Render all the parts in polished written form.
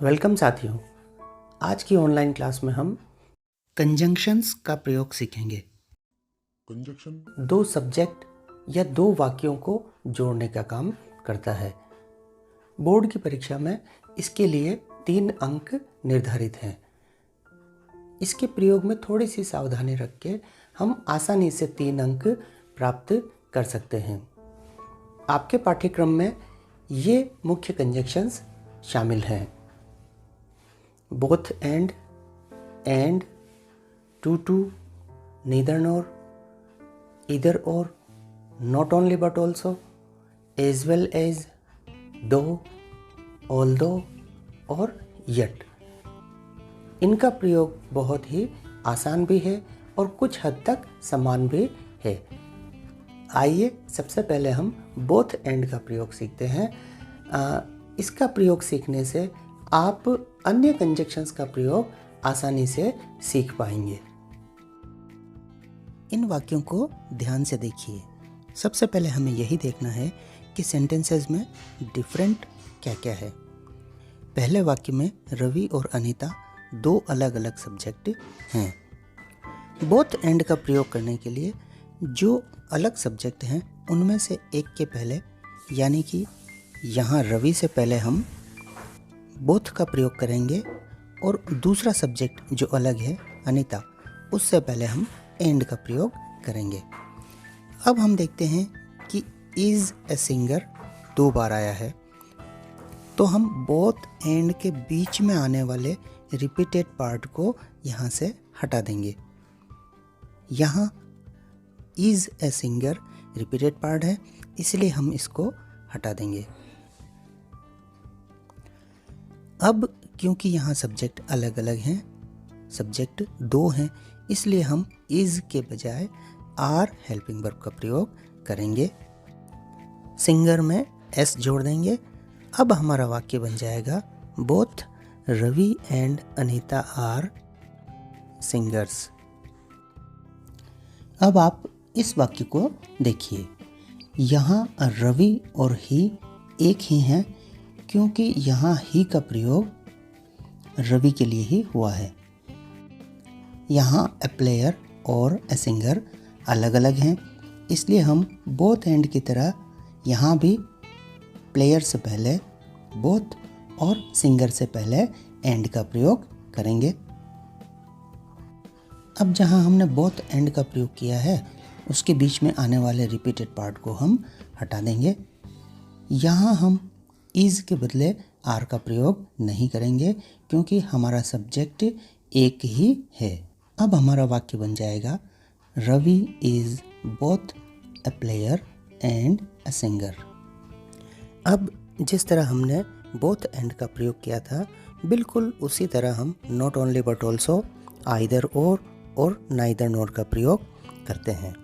Welcome साथियों। आज की ऑनलाइन क्लास में हम कंजंक्शंस का प्रयोग सीखेंगे। कंजक्शन दो सब्जेक्ट या दो वाक्यों को जोड़ने का काम करता है। बोर्ड की परीक्षा में इसके लिए 3 अंक निर्धारित हैं। इसके प्रयोग में थोड़ी सी सावधानी रख के हम आसानी से 3 अंक प्राप्त कर सकते हैं। आपके पाठ्यक्रम में ये मुख्य कंजंक्शंस शामिल हैं: both and, to, neither nor, either or, not only but also, as well as, though, although और yet। इनका प्रयोग बहुत ही आसान भी है और कुछ हद तक समान भी है। आइए सबसे पहले हम बोथ एंड का प्रयोग सीखते हैं। इसका प्रयोग सीखने से आप अन्य कंजंक्शंस का प्रयोग आसानी से सीख पाएंगे। इन वाक्यों को ध्यान से देखिए। सबसे पहले हमें यही देखना है कि सेंटेंसेस में डिफरेंट क्या क्या है। पहले वाक्य में रवि और अनीता दो अलग अलग सब्जेक्ट हैं। बोथ एंड का प्रयोग करने के लिए जो अलग सब्जेक्ट हैं उनमें से एक के पहले, यानी कि यहाँ रवि से पहले हम बोथ का प्रयोग करेंगे और दूसरा सब्जेक्ट जो अलग है अनीता, उससे पहले हम एंड का प्रयोग करेंगे। अब हम देखते हैं कि इज़ ए सिंगर 2 बार आया है, तो हम बोथ एंड के बीच में आने वाले रिपीटेड पार्ट को यहाँ से हटा देंगे। यहाँ is a singer repeated part है, इसलिए हम इसको हटा देंगे। अब क्योंकि यहाँ सब्जेक्ट अलग अलग हैं, सब्जेक्ट 2 हैं, इसलिए हम इज़ के बजाय आर हेल्पिंग वर्ब का प्रयोग करेंगे। सिंगर में एस जोड़ देंगे। अब हमारा वाक्य बन जाएगा both Ravi and Anita are singers. अब आप इस वाक्य को देखिए। यहाँ रवि और ही एक ही हैं, क्योंकि यहाँ ही का प्रयोग रवि के लिए ही हुआ है। यहाँ ए प्लेयर और ए सिंगर अलग अलग हैं, इसलिए हम बोथ एंड की तरह यहाँ भी प्लेयर से पहले बोथ और सिंगर से पहले एंड का प्रयोग करेंगे। अब जहाँ हमने बोथ एंड का प्रयोग किया है उसके बीच में आने वाले रिपीटेड पार्ट को हम हटा देंगे। यहाँ हम इज़ के बदले आर का प्रयोग नहीं करेंगे, क्योंकि हमारा सब्जेक्ट एक ही है। अब हमारा वाक्य बन जाएगा Ravi is both a player and a singer. अब जिस तरह हमने बोथ एंड का प्रयोग किया था, बिल्कुल उसी तरह हम not only but also, either और नाइदर नॉर का प्रयोग करते हैं।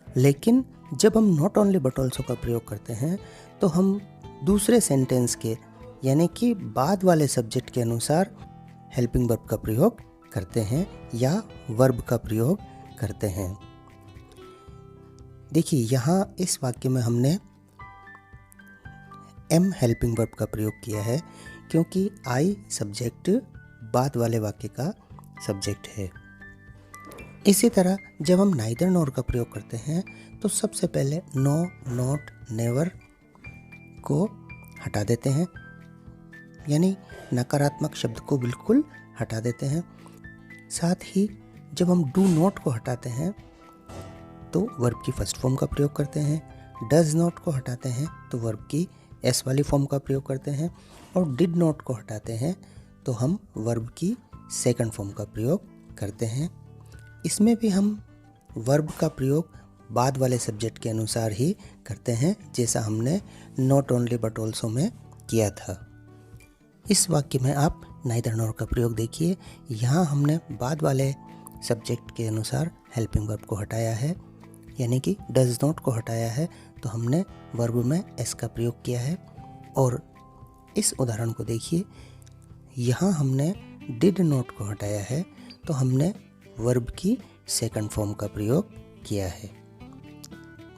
लेकिन जब हम नॉट ओनली बट ऑल्सो का प्रयोग करते हैं तो हम दूसरे सेंटेंस के, यानी कि बाद वाले सब्जेक्ट के अनुसार हेल्पिंग वर्ब का प्रयोग करते हैं या वर्ब का प्रयोग करते हैं। देखिए यहाँ इस वाक्य में हमने एम हेल्पिंग वर्ब का प्रयोग किया है, क्योंकि आई सब्जेक्ट बाद वाले वाक्य का सब्जेक्ट है। इसी तरह जब हम नाइदर नॉर का प्रयोग करते हैं तो सबसे पहले नो, नॉट, नेवर को हटा देते हैं, यानी नकारात्मक शब्द को बिल्कुल हटा देते हैं। साथ ही जब हम डू नॉट को हटाते हैं तो वर्ब की फर्स्ट फॉर्म का प्रयोग करते हैं। डज नॉट को हटाते हैं तो वर्ब की एस वाली फॉर्म का प्रयोग करते हैं। और डिड नॉट को हटाते हैं तो हम वर्ब की सेकंड फॉर्म का प्रयोग करते हैं। इसमें भी हम वर्ब का प्रयोग बाद वाले सब्जेक्ट के अनुसार ही करते हैं, जैसा हमने नॉट ओनली बट ऑल्सो में किया था। इस वाक्य में आप नाइदर नॉर का प्रयोग देखिए। यहाँ हमने बाद वाले सब्जेक्ट के अनुसार हेल्पिंग वर्ब को हटाया है, यानी कि डज नॉट को हटाया है तो हमने वर्ब में एस का प्रयोग किया है। और इस उदाहरण को देखिए, यहाँ हमने डिड नॉट को हटाया है तो हमने वर्ब की सेकंड फॉर्म का प्रयोग किया है।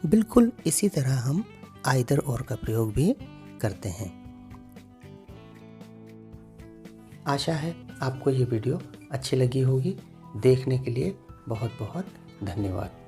बिल्कुल इसी तरह हम आइदर और का प्रयोग भी करते हैं। आशा है आपको ये वीडियो अच्छी लगी होगी। देखने के लिए बहुत बहुत धन्यवाद।